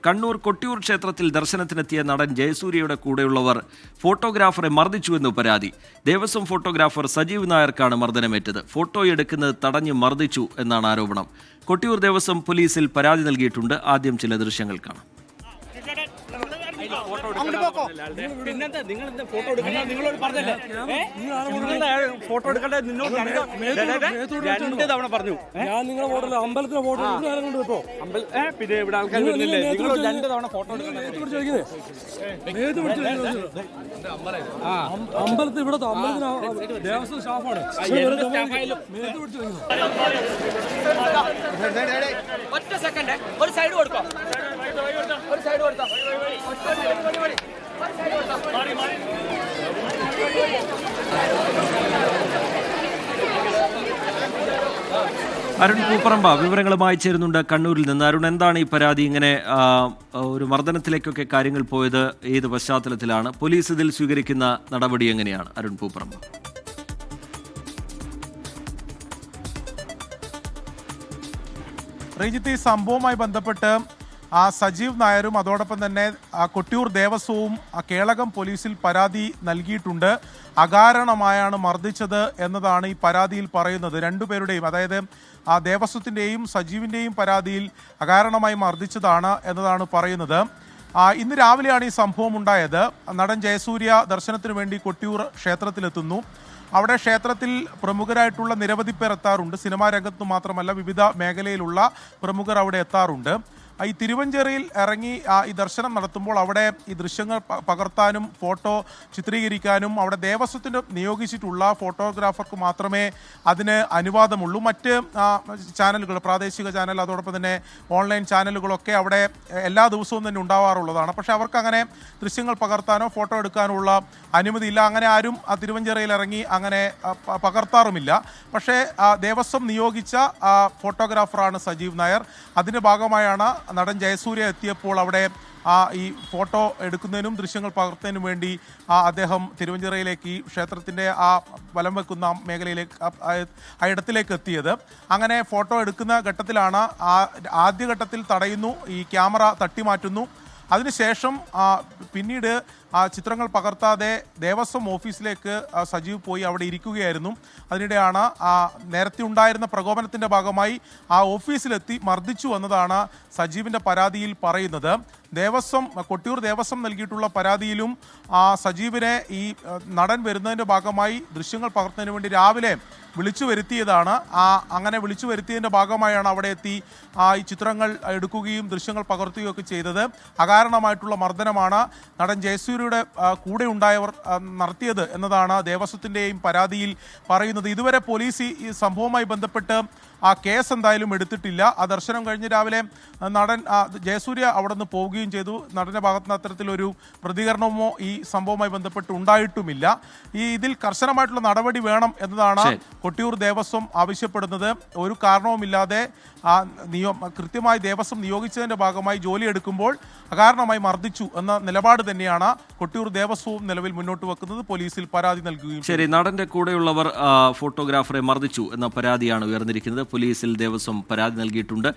കണ്ണൂർ കൊട്ടിയൂർ ക്ഷേത്രത്തിൽ ദർശനത്തിനെത്തിയ നടൻ ജയസൂര്യയുടെ കൂടെയുള്ളവർ ഫോട്ടോഗ്രാഫറെ മർദ്ദിച്ചുവെന്ന് പരാതി. ദേവസ്വം ഫോട്ടോഗ്രാഫർ സജീവ് നായർക്കാണ് മർദ്ദനമേറ്റത്. ഫോട്ടോയെടുക്കുന്നത് തടഞ്ഞ് മർദ്ദിച്ചു എന്നാണ് ആരോപണം. കൊട്ടിയൂർ ദേവസ്വം പോലീസിൽ പരാതി നൽകിയിട്ടുണ്ട്. ആദ്യം ചില ദൃശ്യങ്ങൾ കാണാം. ഫോട്ടോ എടുക്കണ്ടേ നിന്നോട് രണ്ട് തവണ പറഞ്ഞു. ഞാൻ നിങ്ങളെ ഫോട്ടോ അമ്പലത്തിലെ ഫോട്ടോ കേട്ടോ. പിന്നെ ഇവിടെ ആൾക്കാർ വരുന്നില്ലേ? നിങ്ങൾ രണ്ട് തവണ ഫോട്ടോ അമ്പലത്തിൽ ഇവിടെ അമ്പലത്തിന് ദേവസ്വം സ്റ്റാഫാണ്. ഒറ്റ സെക്കൻഡ് ഒരു സൈഡ് കൊടുക്കാം, ഒരു സൈഡ് കൊടുക്കാം. അരുൺ പൂപ്പറമ്പ വിവരങ്ങളുമായി ചേരുന്നുണ്ട് കണ്ണൂരിൽ നിന്ന്. അരുൺ, എന്താണ് ഈ പരാതി? ഇങ്ങനെ ഒരു മർദ്ദനത്തിലേക്കൊക്കെ കാര്യങ്ങൾ പോയത് ഏത് പശ്ചാത്തലത്തിലാണ്? പോലീസ് ഇതിൽ സ്വീകരിക്കുന്ന നടപടി എങ്ങനെയാണ്? അരുൺ പൂപ്പറമ്പ. റീജിത്ത്, ഈ സംഭവവുമായി ബന്ധപ്പെട്ട് സജീവ് നായരും അതോടൊപ്പം തന്നെ കൊട്ടിയൂർ ദേവസ്വവും കേളകം പോലീസിൽ പരാതി നൽകിയിട്ടുണ്ട്. അകാരണമായാണ് മർദ്ദിച്ചത് എന്നതാണ് ഈ പരാതിയിൽ പറയുന്നത്. രണ്ടുപേരുടെയും, അതായത് ദേവസ്വത്തിൻ്റെയും സജീവിൻ്റെയും പരാതിയിൽ അകാരണമായി മർദ്ദിച്ചതാണ് എന്നതാണ് പറയുന്നത്. ഇന്ന് രാവിലെയാണ് ഈ സംഭവം ഉണ്ടായത്. നടൻ ജയസൂര്യ ദർശനത്തിന് വേണ്ടി കൊട്ടിയൂർ ക്ഷേത്രത്തിലെത്തുന്നു. അവിടെ ക്ഷേത്രത്തിൽ പ്രമുഖരായിട്ടുള്ള നിരവധി പേർ എത്താറുണ്ട്. സിനിമാ രംഗത്ത് മാത്രമല്ല, വിവിധ മേഖലയിലുള്ള പ്രമുഖർ അവിടെ എത്താറുണ്ട്. ഈ തിരുവഞ്ചേരിയിൽ ഇറങ്ങി ഈ ദർശനം നടത്തുമ്പോൾ അവിടെ ഈ ദൃശ്യങ്ങൾ പകർത്താനും ഫോട്ടോ ചിത്രീകരിക്കാനും അവിടെ ദേവസ്വത്തിന് നിയോഗിച്ചിട്ടുള്ള ഫോട്ടോഗ്രാഫർക്ക് മാത്രമേ അതിന് അനുവാദമുള്ളൂ. മറ്റ് ചാനലുകൾ, പ്രാദേശിക ചാനൽ, അതോടൊപ്പം തന്നെ ഓൺലൈൻ ചാനലുകളൊക്കെ അവിടെ എല്ലാ ദിവസവും തന്നെ ഉണ്ടാവാറുള്ളതാണ്. പക്ഷേ അവർക്ക് അങ്ങനെ ദൃശ്യങ്ങൾ പകർത്താനോ ഫോട്ടോ എടുക്കാനോ ഉള്ള അനുമതിയില്ല. അങ്ങനെ ആരും ആ തിരുവഞ്ചേരിയിൽ ഇറങ്ങി അങ്ങനെ പകർത്താറുമില്ല. പക്ഷേ ദേവസ്വം നിയോഗിച്ച ഫോട്ടോഗ്രാഫറാണ് സജീവ് നായർ. അതിൻ്റെ ഭാഗമായാണ് നടൻ ജയസൂര്യ എത്തിയപ്പോൾ അവിടെ ഈ ഫോട്ടോ എടുക്കുന്നതിനും ദൃശ്യങ്ങൾ പകർത്തുന്നതിനും വേണ്ടി അദ്ദേഹം തിരുവഞ്ചിറയിലേക്ക്, ക്ഷേത്രത്തിൻ്റെ വലം വെക്കുന്ന മേഖലയിലേക്ക്, ആ ഇടത്തിലേക്ക് എത്തിയത്. അങ്ങനെ ഫോട്ടോ എടുക്കുന്ന ഘട്ടത്തിലാണ് ആദ്യഘട്ടത്തിൽ തടയുന്നു, ഈ ക്യാമറ തട്ടിമാറ്റുന്നു. അതിനുശേഷം പിന്നീട് ചിത്രങ്ങൾ പകർത്താതെ ദേവസ്വം ഓഫീസിലേക്ക് സജീവ് പോയി അവിടെ ഇരിക്കുകയായിരുന്നു. അതിനിടെയാണ് നേരത്തെ ഉണ്ടായിരുന്ന പ്രകോപനത്തിൻ്റെ ഭാഗമായി ഓഫീസിലെത്തി മർദ്ദിച്ചു എന്നതാണ് സജീവിൻ്റെ പരാതിയിൽ പറയുന്നത്. കൊട്ടിയൂർ ദേവസ്വം നൽകിയിട്ടുള്ള പരാതിയിലും സജീവിനെ ഈ നടൻ വരുന്നതിൻ്റെ ഭാഗമായി ദൃശ്യങ്ങൾ പകർത്തുന്നതിന് വേണ്ടി രാവിലെ വിളിച്ചു വരുത്തിയതാണ്. അങ്ങനെ വിളിച്ചു വരുത്തിയതിൻ്റെ ഭാഗമായാണ് അവിടെ എത്തി ഈ ചിത്രങ്ങൾ എടുക്കുകയും ദൃശ്യങ്ങൾ പകർത്തുകയും ഒക്കെ ചെയ്തത്. അകാരണമായിട്ടുള്ള മർദ്ദനമാണ് നടൻ ജയസൂര്യയുടെ കൂടെ ഉണ്ടായവർ നടത്തിയത് എന്നതാണ് ദേവസ്വത്തിൻ്റെയും പരാതിയിൽ പറയുന്നത്. ഇതുവരെ പോലീസ് ഈ സംഭവവുമായി ബന്ധപ്പെട്ട് കേസ് എന്തായാലും എടുത്തിട്ടില്ല. ദർശനം കഴിഞ്ഞ് രാവിലെ നടൻ ജയസൂര്യ അവിടെ നിന്ന് പോവുകയും ചെയ്തു. നടൻ്റെ ഭാഗത്ത് നിന്ന് അത്തരത്തിലൊരു പ്രതികരണമോ ഈ സംഭവവുമായി ബന്ധപ്പെട്ട് ഉണ്ടായിട്ടുമില്ല. ഇതിൽ കർശനമായിട്ടുള്ള നടപടി വേണം എന്നതാണ് കൊട്ടിയൂർ ദേവസ്വം ആവശ്യപ്പെടുന്നത്. ഒരു കാരണവുമില്ലാതെ കൃത്യമായി ദേവസ്വം നിയോഗിച്ചതിൻ്റെ ഭാഗമായി ജോലി എടുക്കുമ്പോൾ അകാരണമായി മർദ്ദിച്ചു എന്ന നിലപാട് തന്നെയാണ് കൊട്ടിയൂർ ദേവസ്വവും നിലവിൽ മുന്നോട്ട് വെക്കുന്നത്. പോലീസിൽ പരാതി നൽകുകയും. ശരി, നടന്റെ കൂടെയുള്ളവർ ഫോട്ടോഗ്രാഫറെ മർദ്ദിച്ചു എന്ന പരാതിയാണ് ഉയർന്നിരിക്കുന്നത്. പോലീസിൽ ദേവസ്വം പരാതി നൽകിയിട്ടുണ്ട്.